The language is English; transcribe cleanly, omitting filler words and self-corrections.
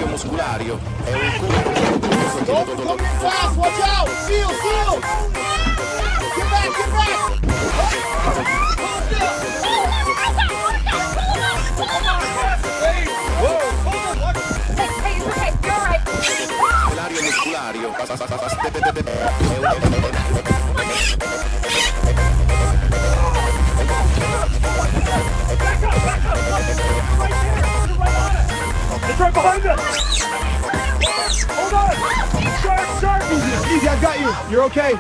L'elario musculario è un Dolphin coming in fast, watch out! Seal, seal! Get back, get back! Hey, it's okay. You're all right. l'elario musculario It's right behind us! Hold on! Sharp, sharp! Easy, I got you. You're okay.